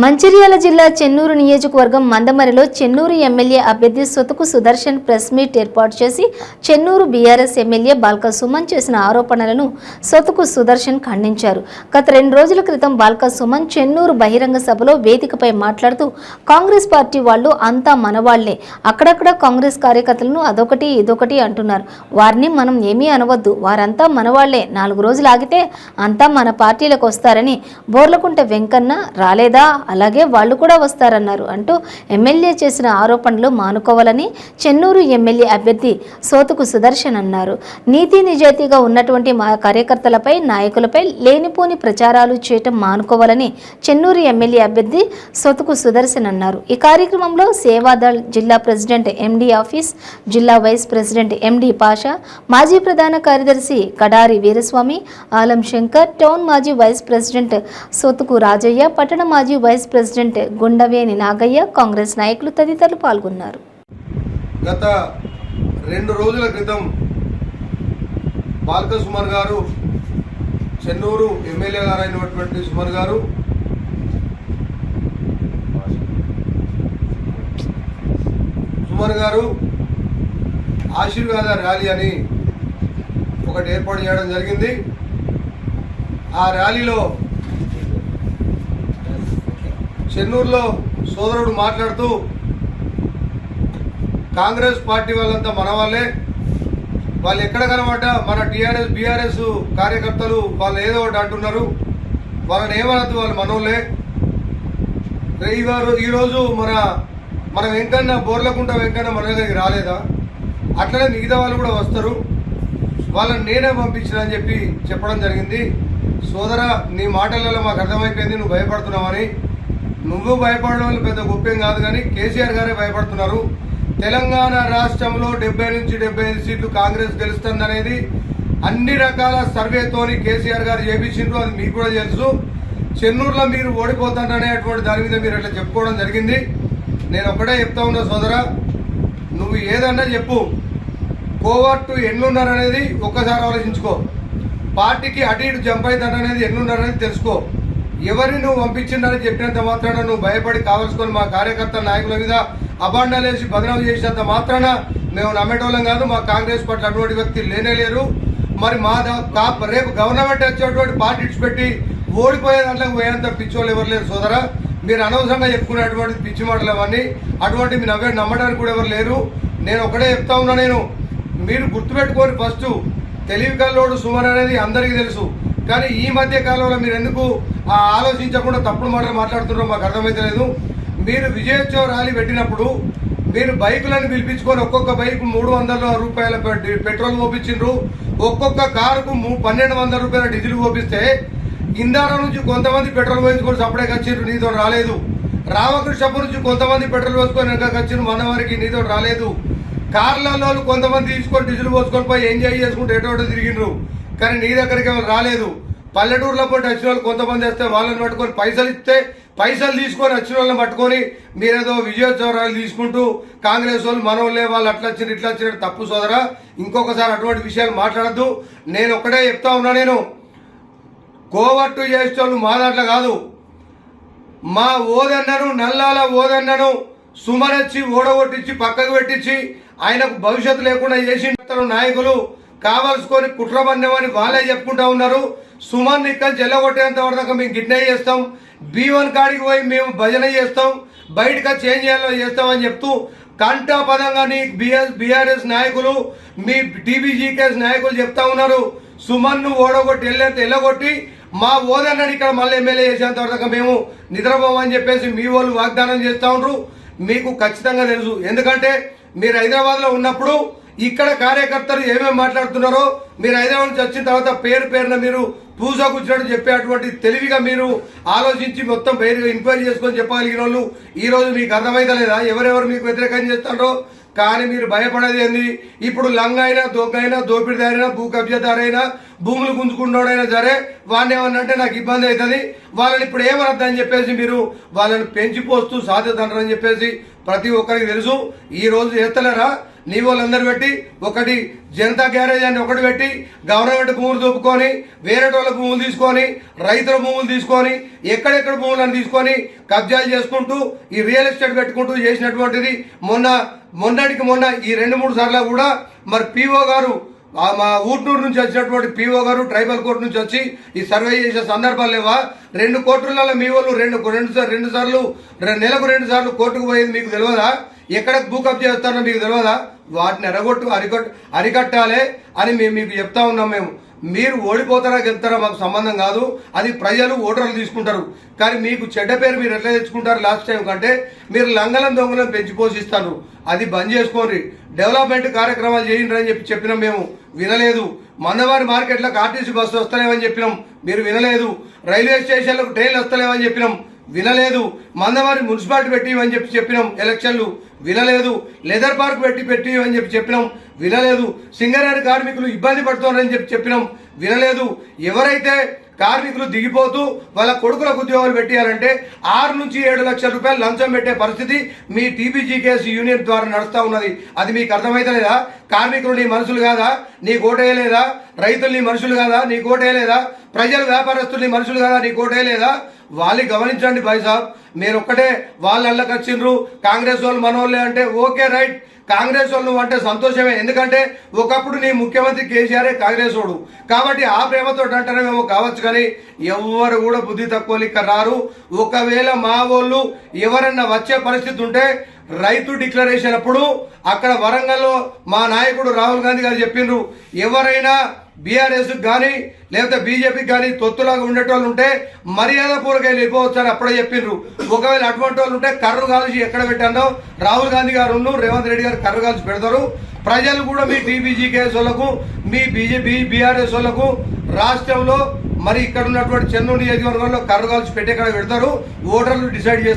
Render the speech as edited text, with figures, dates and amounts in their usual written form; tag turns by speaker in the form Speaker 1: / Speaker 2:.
Speaker 1: మంచిర్యాల జిల్లా చెన్నూరు నియోజకవర్గం మందమరిలో చెన్నూరు ఎమ్మెల్యే అభ్యర్థి సొతుకు సుదర్శన్ ప్రెస్ మీట్ ఏర్పాటు చేసి చెన్నూరు బీఆర్ఎస్ ఎమ్మెల్యే బాల్క సుమన్ చేసిన ఆరోపణలను సొతుకు సుదర్శన్ ఖండించారు. గత 2 రోజుల క్రితం బాల్క సుమన్ చెన్నూరు బహిరంగ సభలో వేదికపై మాట్లాడుతూ కాంగ్రెస్ పార్టీ వాళ్ళు అంతా మనవాళ్లే, అక్కడక్కడ కాంగ్రెస్ కార్యకర్తలను అదొకటి ఇదొకటి అంటున్నారు, వారిని మనం ఏమీ అనవద్దు, వారంతా మనవాళ్లే, 4 రోజులు ఆగితే అంతా మన పార్టీలకు వస్తారని బోర్లకుంట వెంకన్న రాలేదా, అలాగే వాళ్ళు కూడా వస్తారన్నారు అంటూ ఎమ్మెల్యే చేసిన ఆరోపణలు మానుకోవాలని చెన్నూరు ఎమ్మెల్యే అభ్యర్థి సోతుకు సుదర్శన్ అన్నారు. నీతి నిజాయితీగా ఉన్నటువంటి మా కార్యకర్తలపై నాయకులపై లేనిపోని ప్రచారాలు చేయటం మానుకోవాలని చెన్నూరు ఎమ్మెల్యే అభ్యర్థి సోతుకు సుదర్శన్ అన్నారు. ఈ కార్యక్రమంలో సేవాదళ్ జిల్లా ప్రెసిడెంట్ ఎండి ఆఫీస్, జిల్లా వైస్ ప్రెసిడెంట్ ఎండి పాషా, మాజీ ప్రధాన కార్యదర్శి కడారి వీరస్వామి, ఆలం శంకర్, టౌన్ మాజీ వైస్ ప్రెసిడెంట్ సోతుకు రాజయ్య, పట్టణ మాజీ వైస్ ప్రెసిడెంట్ గుండవేని నాగయ్య, కాంగ్రెస్ నాయకులు తదితరులు పాల్గొన్నారు.
Speaker 2: గత 2 రోజుల క్రితం బాల్క సుమన్ గారు, చెన్నూరు ఎమ్మెల్యే గారు అయినటువంటి సుమన్ గారు ఆశీర్వాద ర్యాలీ అని ఒకటి ఏర్పాటు చేయడం జరిగింది. ఆ ర్యాలీలో చెన్నూరులో సోదరుడు మాట్లాడుతూ కాంగ్రెస్ పార్టీ వాళ్ళంతా మన వాళ్ళే, వాళ్ళు ఎక్కడ కనబడ్డ మన టీఆర్ఎస్ బీఆర్ఎస్ కార్యకర్తలు వాళ్ళు ఏదో ఒకటి అంటున్నారు, వాళ్ళని ఏమనద్దు, వాళ్ళు మనోళ్ళే. ఈరోజు మన వెంకన్న బోర్లకుంట వెంకన్న మన దగ్గరికి రాలేదా, అట్లనే మిగతా వాళ్ళు కూడా వస్తారు, వాళ్ళని నేనే పంపించిన అని చెప్పడం జరిగింది. సోదరా, నీ మాటలలో మాకు అర్థమైపోయింది, నువ్వు భయపడుతున్నావని. నువ్వు భయపడడం వల్ల పెద్ద గొప్పేం కాదు, కానీ కేసీఆర్ గారే భయపడుతున్నారు. తెలంగాణ రాష్ట్రంలో 70 నుంచి 75 సీట్లు కాంగ్రెస్ గెలుస్తుందనేది అన్ని రకాల సర్వేతోని కేసీఆర్ గారు చేపించిండ్రు, అది మీకు కూడా తెలుసు. చెన్నూరులో మీరు ఓడిపోతారనేటువంటి దాని మీద మీరు అట్లా చెప్పుకోవడం జరిగింది. నేను ఒకటే చెప్తా ఉన్నా సోదరా, నువ్వు ఏదన్నా చెప్పు, కోవర్టు ఎన్నున్నారనేది ఒక్కసారి ఆలోచించుకో, పార్టీకి అటు ఇటు జంప్ అవుతారనేది ఎన్నున్నారనేది తెలుసుకో. ఎవరిని నువ్వు పంపించిందని చెప్పినంత మాత్రాన నువ్వు భయపడి కావలసుకొని మా కార్యకర్తల నాయకుల మీద అబాండాలేసి బదనాలు చేసినంత మాత్రాన మేము నమ్మేటోళ్ళం కాదు. మా కాంగ్రెస్ పట్ల అటువంటి వ్యక్తి లేనేలేరు. మరి రేపు గవర్నమెంట్ వచ్చేటువంటి పార్టీ ఇచ్చిపెట్టి ఓడిపోయే దాంట్లోకి పోయేంత పిచ్చోళ్ళు ఎవరు లేరు సోదరా. మీరు అనవసరంగా చెప్పుకునేటువంటి పిచ్చి మాటలు అవన్నీ, అటువంటి మీ నమ్మడానికి కూడా ఎవరు లేరు. నేను ఒకటే చెప్తా ఉన్నా, మీరు గుర్తుపెట్టుకొని ఫస్ట్ తెలివి కల్లోడు సుమన్ అనేది అందరికీ తెలుసు, కానీ ఈ మధ్య కాలంలో మీరు ఎందుకు ఆలోచించకుండా తప్పుడు మాటలు మాట్లాడుతున్నారో మాకు అర్థమైతే లేదు. మీరు విజయోత్సవ ర్యాలీ పెట్టినప్పుడు మీరు బైకులను పిలిపించుకొని ఒక్కొక్క బైక్ 300 రూపాయల పెట్రోల్ పోపించిండ్రు, ఒక్కొక్క కారుకు 1200 రూపాయల డీజిల్ పోపిస్తే ఇందార నుంచి కొంతమంది పెట్రోల్ పోయించుకొని సపరేట్గా వచ్చిండ్రు, నీతో రాలేదు. రామకృష్ణపురం నుంచి కొంతమంది పెట్రోల్ పోసుకొని వెనక వచ్చిండ్రు, మన వారికి నీతో రాలేదు. కార్లలో కొంతమంది తీసుకొని డీజిల్ పోసుకొని పోయి ఎంజాయ్ చేసుకుంటూ ఎటోటో తిరిగిండ్రు, కానీ నీ దగ్గరికి ఎవరు రాలేదు. పల్లెటూరులో పోటీ వచ్చిన వాళ్ళు కొంతమంది వస్తే వాళ్ళని పట్టుకొని పైసలు ఇస్తే పైసలు తీసుకొని వచ్చిన వాళ్ళని పట్టుకొని మీరేదో విజయోత్సవాలు తీసుకుంటూ కాంగ్రెస్ వాళ్ళు మనోళ్ళే, వాళ్ళు అట్లా వచ్చిన ఇట్లా వచ్చిన తప్పు సోదరా. ఇంకొకసారి అటువంటి విషయాలు మాట్లాడద్దు. నేను ఒక్కడే చెప్తా ఉన్నా, నేను కోవర్టు చేసేవాళ్ళు మా దాంట్లో కాదు. మా ఓదన్నను, నల్లాల ఓదన్నను సుమనొచ్చి ఓడగొట్టించి పక్కకు పెట్టించి ఆయనకు భవిష్యత్తు లేకుండా చేసి నాయకులు కావాల్సుకొని కుట్రబన్నమని వాళ్ళే చెప్పుకుంటా ఉన్నారు. సుమన్ ఇక్కడ చెల్లగొట్టేంత వరకు మేము కిడ్నాప్ చేస్తాం, B1 కాడికి పోయి మేము భజన చేస్తాం, బయటగా చేంజ్ చేస్తామని చెప్తూ కంఠపదంగా నీ బీఆర్ఎస్ నాయకులు, మీ టీబీజీకేఎస్ నాయకులు చెప్తా ఉన్నారు. సుమన్ను ఓడగొట్టి ఎల్లగొట్టి మా ఓదన్నని ఇక్కడ మళ్ళీ ఎమ్మెల్యే చేసేంత వరకు మేము నిద్రపోమని చెప్పేసి మీ వాళ్ళు వాగ్దానం చేస్తూ ఉంటారు. మీకు ఖచ్చితంగా తెలుసు, ఎందుకంటే మీరు హైదరాబాద్లో ఉన్నప్పుడు ఇక్కడ కార్యకర్తలు ఏమేమి మాట్లాడుతున్నారో మీరు హైదరాబాద్ నుంచి వచ్చిన తర్వాత పేరున మీరు పూజ కూర్చున్నట్టు చెప్పేటువంటి తెలివిగా మీరు ఆలోచించి మొత్తం పేరుగా ఎంక్వైరీ చేసుకొని చెప్పగలిగిన వాళ్ళు ఈరోజు మీకు అర్థమైతలేదా ఎవరెవరు మీకు వ్యతిరేకం చేస్తారో? కానీ మీరు భయపడేది ఏంది? ఇప్పుడు లంగ అయినా, దొంగ అయినా, దోపిడిదారైనా, భూ కబ్జాదారైనా భూములు గుంజుకుంటాడైనా సరే వాడిని ఏమన్నా అంటే నాకు ఇబ్బంది అవుతుంది, వాళ్ళని ఇప్పుడు ఏమనద్దని చెప్పేసి మీరు వాళ్ళని పెంచిపోస్తూ సాధ్యతంటారని చెప్పేసి ప్రతి ఒక్కరికి తెలుసు. ఈ రోజు చేస్తలేరా నీ వాళ్ళందరూ పెట్టి ఒకటి జనతా గ్యారేజ్ అని ఒకటి పెట్టి గవర్నమెంట్ భూములు దొప్పుకొని వేరే వాళ్ళ భూములు తీసుకొని రైతుల భూములు తీసుకొని ఎక్కడెక్కడ భూములను తీసుకొని కబ్జాలు చేసుకుంటూ ఈ రియల్ ఎస్టేట్ పెట్టుకుంటూ చేసినటువంటిది మొన్నటికి మొన్న ఈ 2-3 సార్లు కూడా మరి పిఓ గారు మా ఊట్నూరు నుంచి వచ్చినటువంటి పిఓ గారు ట్రైబల్ కోర్టు నుంచి వచ్చి ఈ సర్వే చేసే సందర్భాలు లేవా? 2 కోర్టులలో మీ వాళ్ళు రెండు సార్లు నెలకు 2 సార్లు కోర్టుకు పోయేది మీకు తెలియదా? ఎక్కడ భూకబ్జా చేస్తారో మీకు తెలియదా? వాటిని అరికట్టాలి అని మేము మీకు చెప్తా ఉన్నాం. మీరు ఓడిపోతారా గెలుతారా మాకు సంబంధం కాదు, అది ప్రజలు ఓటర్లు తీసుకుంటారు. కానీ మీకు చెడ్డ పేరు మీరు ఎట్లా తెచ్చుకుంటారు లాస్ట్ టైం కంటే మీరు లంగలం దొంగలను పెంచి పోషిస్తారు. అది బంద్ చేసుకోండి, డెవలప్మెంట్ కార్యక్రమాలు చేయండి అని చెప్పినాం. మేము వినలేదు. మందవారి మార్కెట్లకు ఆర్టీసీ బస్సు వస్తలేమని చెప్పినాం, మీరు వినలేదు. రైల్వే స్టేషన్లకు ట్రైన్లు వస్తలేమని చెప్పినాం, వినలేదు. మందవారి మున్సిపాలిటీ పెట్టివని చెప్పినాం, ఎలక్షన్లు వినలేదు. లెదర్ పార్క్ పెట్టివని చెప్పినాం, వినలేదు. సింగరేణి కార్మికులు ఇబ్బంది పడుతున్నారని చెప్పినాం, వినలేదు. ఎవరైతే కార్మికులు దిగిపోతూ వాళ్ళ కొడుకులకు ఉద్యోగాలు పెట్టారంటే 6 నుంచి 7 లక్షల రూపాయలు లంచం పెట్టే పరిస్థితి మీ టీబీజీకేఎస్ యూనియన్ ద్వారా నడుస్తూ ఉన్నది. అది మీకు అర్థమైతలేదా? కార్మికులు నీ మనుషులు కాదా? నీ కోటేయలేదా? రైతులు నీ మనుషులు కాదా? నీ కోటేయలేదా? ప్రజలు వ్యాపారస్తులు నీ మనుషులు కాదా? నీ కోటేయలేదా? వాళ్ళు గమనించండి భాయ్ సాబ్. మీరు ఒక్కటే వాళ్ళ అల్లకి వచ్చిండ్రు కాంగ్రెస్ వాళ్ళు మనోళ్ళే అంటే ఓకే రైట్, కాంగ్రెస్ వాళ్ళు అంటే సంతోషమే. ఎందుకంటే ఒకప్పుడు నీ ముఖ్యమంత్రి కేసీఆర్ కాంగ్రెస్ వాడు కాబట్టి ఆ ప్రేమతో అంటారేమో కావచ్చు, కానీ ఎవరు కూడా బుద్ధి తక్కువ ఇక్కడ రారు. ఒకవేళ మా వాళ్ళు ఎవరన్నా వచ్చే పరిస్థితి ఉంటే రైతు డిక్లరేషన్ అప్పుడు అక్కడ వరంగల్లో మా నాయకుడు రాహుల్ గాంధీ గారు చెప్పిండ్రు, ఎవరైనా బీఆర్ఎస్ కానీ లేకపోతే బీజేపీకి కానీ తొత్తులాగా ఉండేటోళ్ళు ఉంటే మర్యాద పూర్వకంగా వెళ్ళిపోవచ్చు అని అప్పుడే చెప్పిండ్రు. ఒకవేళ అటువంటి వాళ్ళు ఉంటే కర్రు కాల్చి ఎక్కడ పెట్టానో రాహుల్ గాంధీ గారు రేవంత్ రెడ్డి గారు కర్రు కాల్చి పెడతారు. ప్రజలు కూడా మీ టీబీజీకేఎస్ వాళ్ళకు మీ బీజేపీ బీఆర్ఎస్ వాళ్ళకు రాష్ట్రంలో మరి ఇక్కడ ఉన్నటువంటి చెన్నూరు నియోజకవర్గంలో కర్రు కాల్చి పెట్టే పెడతారు. ఓటర్లు డిసైడ్ చేస్తారు.